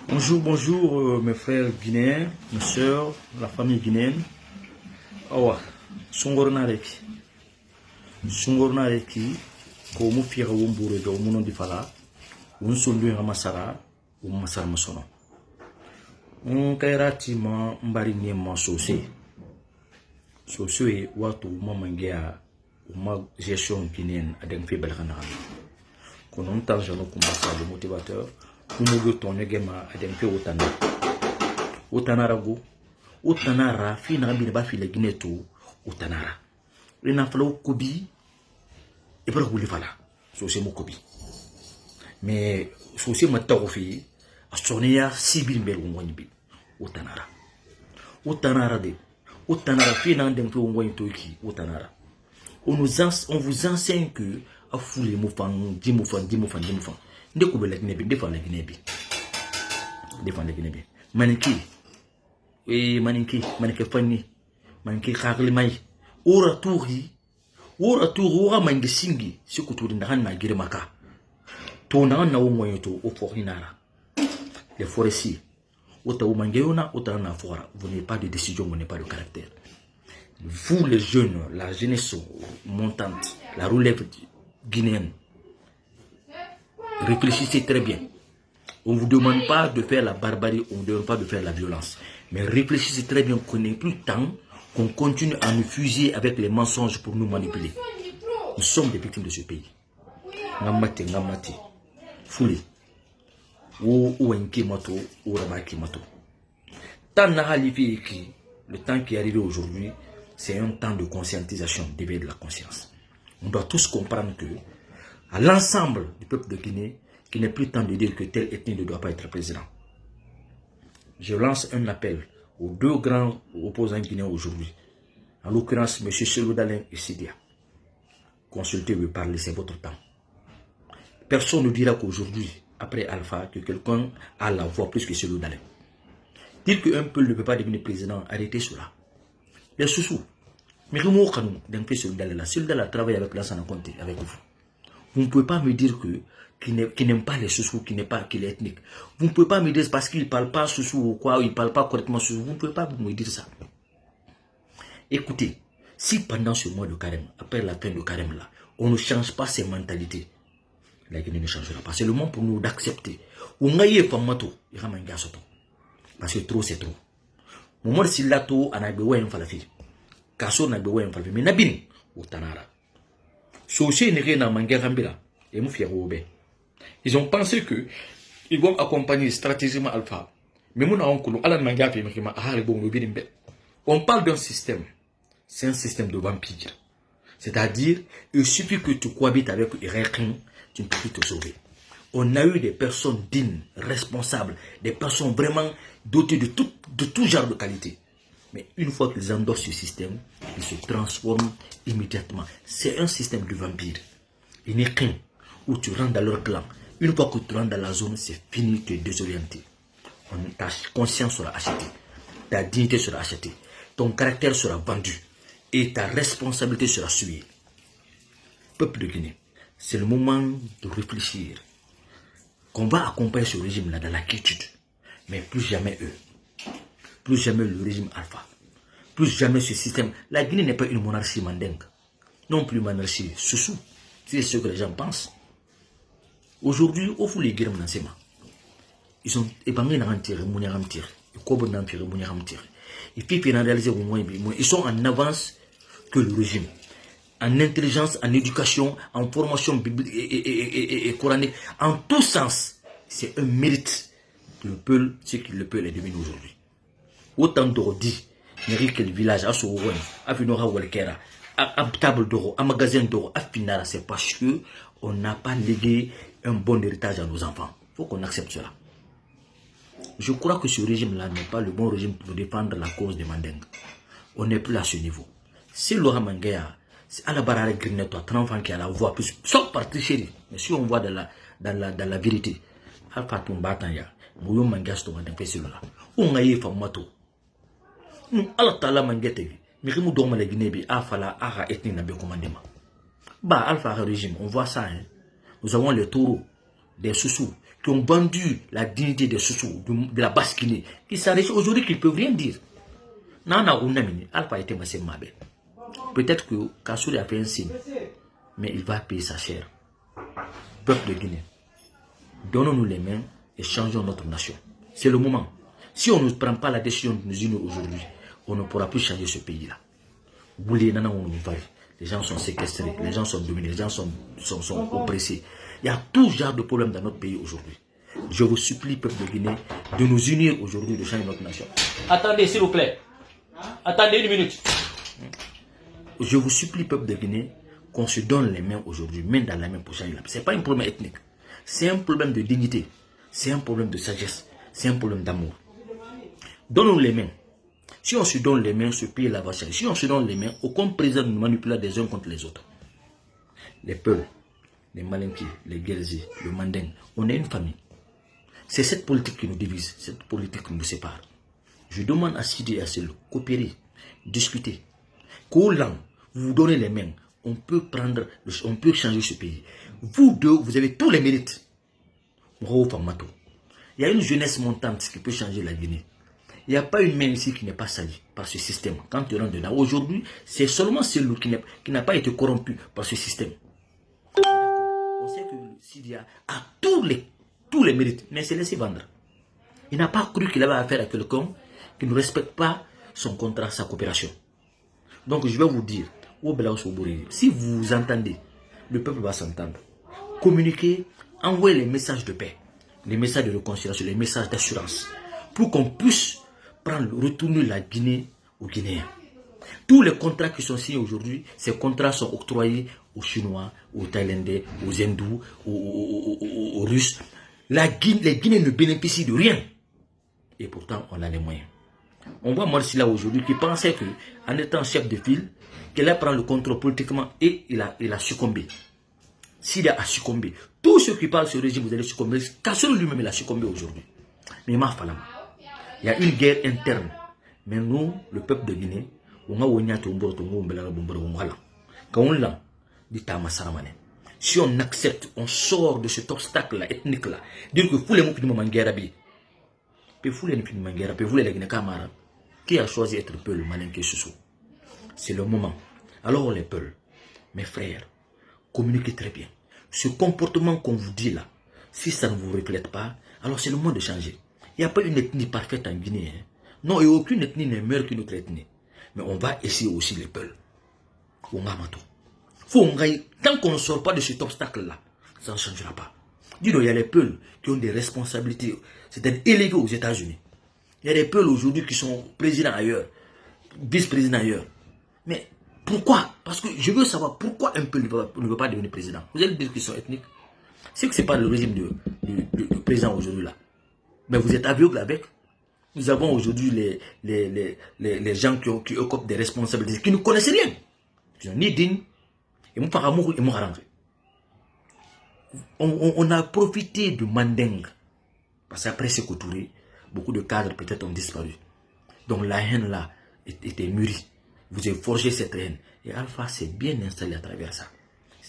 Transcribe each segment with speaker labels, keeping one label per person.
Speaker 1: Bonjour, bonjour mes frères guinéens, mes soeurs, la famille guinéenne. Awa, sungorna reki, ko mu fiya wumbure do muno di fala, un sondu hamasara, un masar masono. Un kairati ma mbari nye ma sose. Sose watu mamangea uma gestion guinéenne adem fi belkhana. Konon tanjano kumbasa le motivateur. Umugo tonyo gema adem fi utanara utanara fi na bi ba fi le gineto utanara ina falo kobi e bara wuli fala so se mo kobi mais so se ma taw fi asonia sibil mbel ngoni bi utanara fi na dem fi ngoni to ki utanara on vous enseigne que a foule mo fan ndeko be la ginebi defan la ginebi maniki fanni maniki khagli mai ora touri ora mangi singi sikuturi ndana girmaka to na wonyo to o forinara les forestiers ota umangeyona ota na fora vous n'avez pas de décision, vous n'avez pas de caractère. Vous les jeunes, la jeunesse montante, la relève guinéenne, réfléchissez très bien. On ne vous demande pas de faire la barbarie, on ne vous demande pas de faire la violence. Mais réfléchissez très bien qu'on n'ait plus de temps, qu'on continue à nous fusiller avec les mensonges pour nous manipuler. Nous sommes des victimes de ce pays. Ngamate, foulé. Ou enki mato, ou ramaki mato. Tant le temps qui est arrivé aujourd'hui, c'est un temps de conscientisation, d'éveil de la conscience. On doit tous comprendre que, à l'ensemble du peuple de Guinée, qu'il n'est plus temps de dire que telle ethnie ne doit pas être président. Je lance un appel aux deux grands opposants guinéens aujourd'hui, en l'occurrence M. Cellou Dalein et Sidia. Consultez-le, parlez, c'est votre temps. Personne ne dira qu'aujourd'hui, après Alpha, que quelqu'un a la voix plus que Cellou Dalein. Dire qu'un peuple ne peut pas devenir président, arrêtez cela. Les sous-sous, mais comment on fait Cellou Dalein là? Cellou Dalein travaille avec Lansana Conté, avec vous. Vous ne pouvez pas me dire qu'il n'aime pas les sous-sous, qu'il est ethnique. Vous ne pouvez pas me dire parce qu'il ne parle pas sous-sous ou quoi, il ne parle pas correctement sous-sous. Vous ne pouvez pas me dire ça. Écoutez, si pendant ce mois de carême, après la fin de carême là, on ne change pas ses mentalités, la Guinée ne changera pas. C'est le moment pour nous d'accepter. Parce que trop c'est trop. Moment si là tout, on a besoin de faire. Kaso na besoin de faire. Mais nabin, ou tanara. Soché n'est rien à Mangarambila et Moufiaroube. Ils ont pensé que ils vont accompagner stratégiquement Alpha. Mais mon oncle, Alan Mangafi, on parle d'un système. C'est un système de vampire. C'est-à-dire, il suffit que tu cohabites avec Irekin, tu ne peux plus te sauver. On a eu des personnes dignes, responsables, des personnes vraiment dotées de tout genre de qualité. Mais une fois qu'ils endossent ce système, ils se transforment immédiatement. C'est un système de vampire. Il n'est qu'un où tu rentres dans leur clan. Une fois que tu rentres dans la zone, c'est fini, tu es désorienté. Ta conscience sera achetée. Ta dignité sera achetée. Ton caractère sera vendu. Et ta responsabilité sera suivie. Peuple de Guinée, c'est le moment de réfléchir. Qu'on va accompagner ce régime-là dans la quiétude. Mais plus jamais eux. Plus jamais le régime Alpha. Plus jamais ce système. La Guinée n'est pas une monarchie mandingue. Non plus monarchie sous-sous. C'est ce que les gens pensent. Aujourd'hui, au fond, les guerres m'enseignement. Ils sont épangés dans un tir, ils ils sont en avance que le régime. En intelligence, en éducation, en formation biblique et coranique, en tout sens. C'est un mérite que le peuple, ce que le peuple est devenu aujourd'hui. Autant d'ordi, n'érique que le village, à Sourouane, à Finora Walkera, à table d'oro, à magasin d'oro, à Finara, c'est parce que on n'a pas légué un bon héritage à nos enfants. Il faut qu'on accepte cela. Je crois que ce régime-là n'est pas le bon régime pour défendre la cause des Mandingues. On n'est plus à ce niveau. Si Laura Mangea, c'est à la barrière Grineto, 30 enfants qui a la voix plus, sauf parti chérie. Mais si on voit dans la vérité, Alpha Tumbatanya, Mouyou Mangas, on a fait cela. On a eu Famato. Nous, Allah Tala Mangete, mais nous dormons la Guinée, Afala, Ara, ethnie, n'a pas commandement. Bah, Alpha régime, on voit ça, hein. Nous avons les taureaux, des sous-sous, qui ont vendu la dignité des Soussous, de la Basse-Guinée, qui s'arrêtent aujourd'hui, qui ne peuvent rien dire. Peut-être que Kassouri a fait un signe, mais il va payer sa chair. Peuple de Guinée, donnons-nous les mains et changeons notre nation. C'est le moment. Si on ne prend pas la décision de nous unir aujourd'hui, on ne pourra plus changer ce pays-là. Les gens sont séquestrés, les gens sont dominés, les gens sont oppressés. Il y a tout genre de problèmes dans notre pays aujourd'hui. Je vous supplie, peuple de Guinée, de nous unir aujourd'hui, de changer notre nation. Attendez, s'il vous plaît. Attendez une minute. Je vous supplie, peuple de Guinée, qu'on se donne les mains aujourd'hui, main dans la main pour changer la paix. Ce n'est pas un problème ethnique. C'est un problème de dignité. C'est un problème de sagesse. C'est un problème d'amour. Donnons-nous les mains. Si on se donne les mains, ce pays-là va changer. Si on se donne les mains, aucun président ne nous manipule des uns contre les autres. Les Peuls, les Malinki, les Guelzi, le Manding, on est une famille. C'est cette politique qui nous divise, cette politique qui nous sépare. Je demande à Sidi et à Selou, coopérer, discuter. Qu'au lang, vous vous donnez les mains, on peut changer ce pays. Vous deux, vous avez tous les mérites. Il y a une jeunesse montante qui peut changer la Guinée. Il n'y a pas une main ici qui n'est pas salie par ce système. Quand tu rentres dedans, aujourd'hui, c'est seulement celui qui n'a pas été corrompu par ce système. On sait que Sidia a tous les mérites, mais c'est laissé vendre. Il n'a pas cru qu'il avait affaire à quelqu'un qui ne respecte pas son contrat, sa coopération. Donc je vais vous dire, si vous vous entendez, le peuple va s'entendre. Communiquez, envoyez les messages de paix, les messages de réconciliation, les messages d'assurance, pour qu'on puisse retourner la Guinée aux Guinéens. Tous les contrats qui sont signés aujourd'hui, ces contrats sont octroyés aux Chinois, aux Thaïlandais, aux Hindous, aux Russes. Les Guinéens ne bénéficient de rien. Et pourtant, on a les moyens. On voit Marsila aujourd'hui qui pensait qu'en étant chef de file, qu'il allait prendre le contrôle politiquement et il a succombé. S'il a succombé, tous ceux qui parlent de ce régime, vous allez succomber. Kassouri lui-même, il a succombé aujourd'hui. Mais il y a une guerre interne. Mais nous, le peuple de Guinée, si on accepte, on sort de cet obstacle-là, ethnique-là, dire que vous les qui a choisi d'être Peul, Malinké, Soussou. C'est le moment. Alors les Peuls, mes frères, communiquez très bien. Ce comportement qu'on vous dit là, si ça ne vous reflète pas, alors c'est le moment de changer. Il n'y a pas une ethnie parfaite en Guinée. Hein. Non, et aucune ethnie n'est meilleure qu'une autre ethnie. Mais on va essayer aussi les Peuls. Tant qu'on ne sort pas de cet obstacle-là, ça ne changera pas. Dis-donc, il y a les Peuls qui ont des responsabilités, c'est-à-dire élevées aux États-Unis. Il y a des Peuls aujourd'hui qui sont présidents ailleurs, vice-présidents ailleurs. Mais pourquoi? Parce que je veux savoir pourquoi un Peul ne veut pas devenir président. Vous allez dire qu'ils sont ethniques. C'est que ce n'est pas le régime du président aujourd'hui là. Mais vous êtes aveugle avec. Nous avons aujourd'hui les gens qui occupent des responsabilités, qui ne connaissent rien. Qui sont ni dignes, et mon paramour et mon arrangé. On a profité de Mandeng. Parce qu'après Sékou Touré, beaucoup de cadres peut-être ont disparu. Donc la haine là était mûrie. Vous avez forgé cette haine. Et Alpha s'est bien installé à travers ça.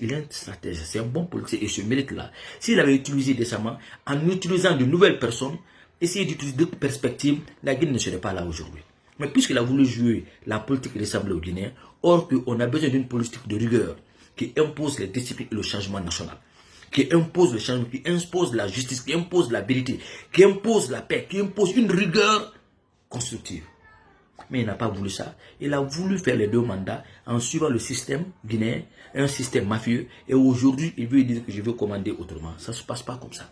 Speaker 1: Il est un stratège, c'est un bon politicien et ce mérite-là. S'il avait utilisé décemment, en utilisant de nouvelles personnes, essayer d'utiliser d'autres perspectives, la Guinée ne serait pas là aujourd'hui. Mais puisqu'il a voulu jouer la politique ressemblée aux Guinéens, or qu'on a besoin d'une politique de rigueur qui impose les disciplines et le changement national, qui impose le changement, qui impose la justice, qui impose la vérité, qui impose la paix, qui impose une rigueur constructive. Mais il n'a pas voulu ça. Il a voulu faire les deux mandats en suivant le système guinéen, un système mafieux. Et aujourd'hui, il veut dire que je veux commander autrement. Ça ne se passe pas comme ça.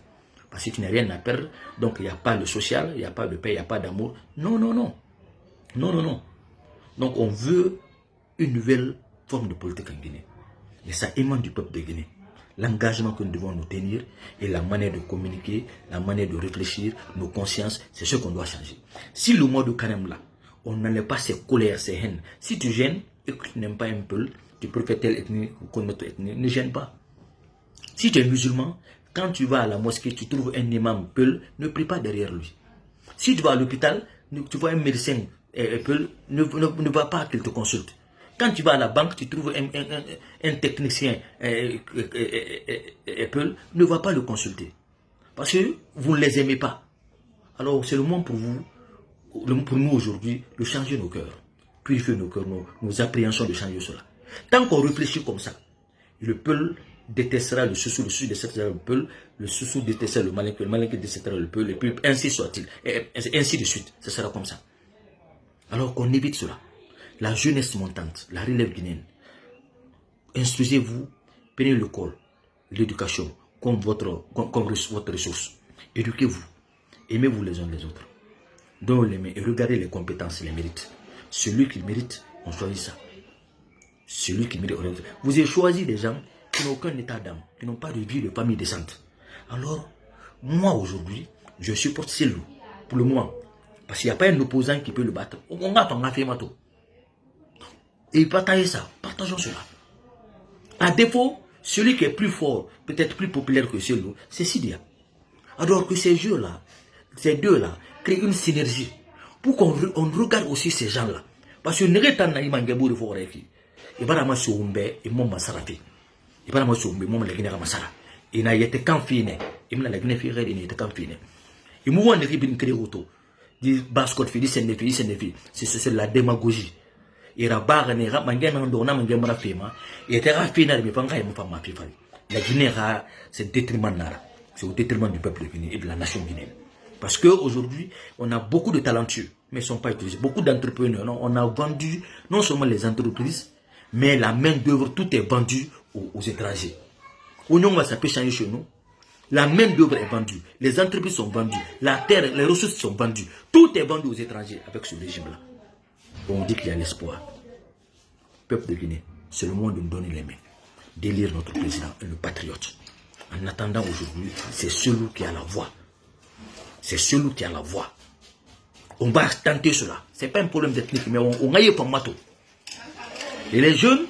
Speaker 1: Parce que tu n'as rien à perdre. Donc il n'y a pas de social, il n'y a pas de paix, il n'y a pas d'amour. Non, non, non. Non, non, non. Donc on veut une nouvelle forme de politique en Guinée. Et ça émane du peuple de Guinée. L'engagement que nous devons nous tenir et la manière de communiquer, la manière de réfléchir, nos consciences, c'est ce qu'on doit changer. Si le mois de Carême là, on n'enlève pas ses colères, ses haines. Si tu gênes et que tu n'aimes pas un peu, tu préfères telle ethnie ou notre ethnie, ne gêne pas. Si tu es musulman, quand tu vas à la mosquée, tu trouves un imam Peul, ne prie pas derrière lui. Si tu vas à l'hôpital, tu vois un médecin Peul, ne va pas qu'il te consulte. Quand tu vas à la banque, tu trouves un technicien Peul, ne va pas le consulter. Parce que vous ne les aimez pas. Alors c'est le moment pour vous, pour nous aujourd'hui, de changer nos cœurs. Purifier nos cœurs, nos appréhensions de changer cela. Tant qu'on réfléchit comme ça, le peuple détestera le Soussou détestera le peuple, le Soussou détestera le malin détestera le peuple, et puis ainsi soit-il. Et ainsi de suite, ce sera comme ça. Alors qu'on évite cela. La jeunesse montante, la relève guinéenne, instruisez-vous, prenez l'école, l'éducation comme votre ressource. Éduquez-vous, aimez-vous les uns les autres. Donnez les mains et regardez les compétences, les mérites. Celui qui mérite, on choisit ça. Celui qui mérite, vous avez choisi des gens qui n'ont aucun état d'âme, qui n'ont pas de vie de famille décente. Alors, moi aujourd'hui, je supporte Cellou pour le moment. Parce qu'il n'y a pas un opposant qui peut le battre. On a fait mato. Et partagez ça, partageons cela. À défaut, celui qui est plus fort, peut-être plus populaire que Cellou, c'est Sidia. Alors que ces jeux-là, ces deux-là, créent une synergie. Pour qu'on regarde aussi ces gens-là. Parce que nous sommes en train de faire des et pas ma soumbe et mon masarafi. Et pas ma soumbe, mon legina masara. Et n'a été qu'un fine. Et m'a la guinée fille, il n'était qu'un fine. Et moi, on est bien créé auto. Dit bascot fili, c'est ne fili, c'est ne fili. C'est la démagogie. Et la barre n'est pas mangan en donnant un gamin fima. Et était raffiné, mais pas un gamin femme fifali. La Guinée, c'est détriment nara. C'est au détriment du peuple guinéen et de la nation guinéenne. Parce qu'aujourd'hui, on a beaucoup de talentueux, mais ils ne sont pas utilisés. Beaucoup d'entrepreneurs, on a vendu non seulement les entreprises, mais la main d'œuvre, tout est vendu aux étrangers. Oignon, ça peut changer chez nous. La main d'œuvre est vendue, les entreprises sont vendues, la terre, les ressources sont vendues. Tout est vendu aux étrangers avec ce régime-là. On dit qu'il y a l'espoir. Peuple de Guinée, c'est le moment de nous donner les mains, d'élire notre président et le patriote. En attendant aujourd'hui, c'est celui qui a la voix. C'est celui qui a la voix. On va tenter cela. Ce n'est pas un problème d'ethnique, mais on a eu pour mato. Et les jeunes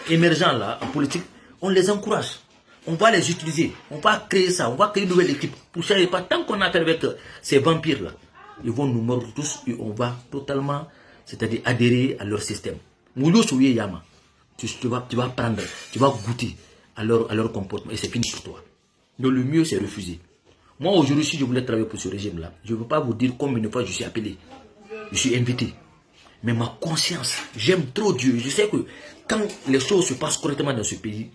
Speaker 1: émergents là, en politique, on les encourage. On va les utiliser. On va créer ça. On va créer une nouvelle équipe. Pour changer pas. Tant qu'on a fait avec ces vampires là, ils vont nous mordre tous et on va totalement, c'est-à-dire adhérer à leur système. Tu vas prendre, tu vas goûter à leur comportement et c'est fini pour toi. Donc le mieux c'est refuser. Moi aujourd'hui si je voulais travailler pour ce régime là, je ne peux pas vous dire combien de fois je suis appelé. Je suis invité. Mais ma conscience, j'aime trop Dieu. Je sais que quand les choses se passent correctement dans ce pays,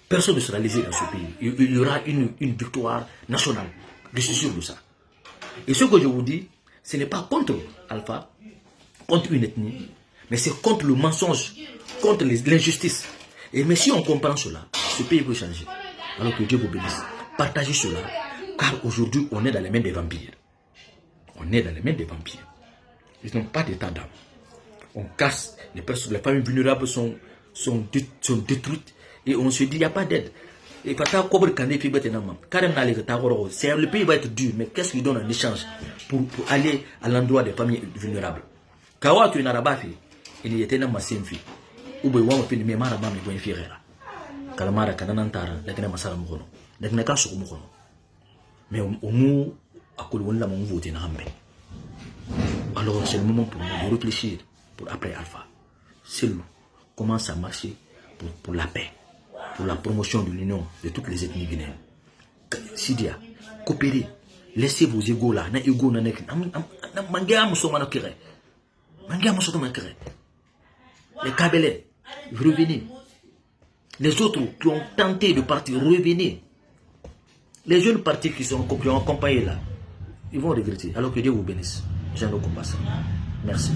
Speaker 1: personne ne sera lésé dans ce pays. Il y aura une victoire nationale. Je suis sûr de ça. Et ce que je vous dis, ce n'est pas contre Alpha, contre une ethnie, mais c'est contre le mensonge, contre l'injustice. Et mais si on comprend cela, ce pays peut changer. Alors que Dieu vous bénisse. Partagez cela, car aujourd'hui, on est dans les mains des vampires. On est dans les mains des vampires. Ils n'ont pas d'état d'âme. On casse, les familles vulnérables sont détruites. Et on se dit, il n'y a pas d'aide. Et le pays va être dur, mais qu'est-ce qu'il donne en échange pour aller à l'endroit des familles vulnérables? Kawa tu n'arabafi, il y était dans ma simfi. Ou bien on fait mes marabas mais bon firera. Kalamara kananantara, la gana masala mukono. La gana kaso mukono. Mais au mot à Colon la mon vote na hambe. Alors c'est le moment pour nous de réfléchir pour après Alpha. C'est nous comment ça marche pour la paix, pour la promotion de l'union de toutes les ethnies guinéennes. Sidia, coopérez, laissez vos égos là, na ego na nek, mangea musoma na kere. Les Kabelais, revenez. Les autres qui ont tenté de partir, revenez. Les jeunes partis qui ont accompagné là, ils vont regretter. Alors que Dieu vous bénisse. J'en ai compassion. Merci.